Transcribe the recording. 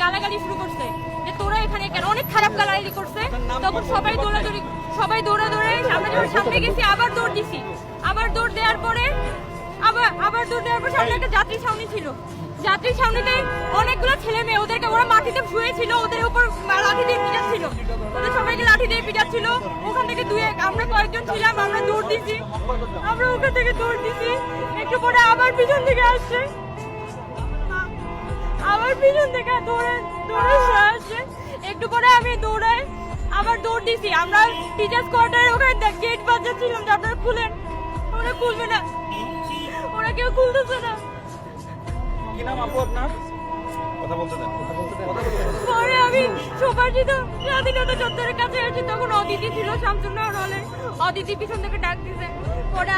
গালাগালি শুরু করছে যে তোরা এখানে কেন, অনেক খারাপ গালাগালি করছে। তখন সবাই দৌড়ে আমরা যখন সামনে গেছি আবার দৌড় দিছি, আবার দৌড় দেওয়ার পরে সামনে একটা যাত্রী ছাউনি ছিল, যাত্রী ছাউনিতে অনেকগুলো ছেলে মেয়ে, ওরা মাটিতে শুয়েছিল, ওদের উপর লাঠি দিয়ে পিটাচ্ছিল, ওদের সবাইকে লাঠি দিয়ে পিটাচ্ছিল। ওখান থেকে আমরা কয়েকজন ছিলাম, আমরা দৌড় দিছি, আমরা ওখান থেকে দৌড় দিছি। একটু পরে আবার পিছন থেকে আসছে, আবার পিছন থেকে দৌড়ে আসছে। একটু পরে আমি আবার দৌড় দিছি। আমরা টিচার্স কোয়ার্টারের ওখানে গেট বাজাচ্ছিলাম যে আপনারা খুলেন, ওরা খুলবে না, ওরা কেউ খুলতেছে না। কি নাম আপু আপনার? কথা বলতে দেন। পরে আমি সুপারজিত স্বাধীনতা চত্বরের কাছে আসছি, তখন অদিতি ছিল শামসুন্নাহর হলে। অদিতি পিছন থেকে ডাক দিছে, পরে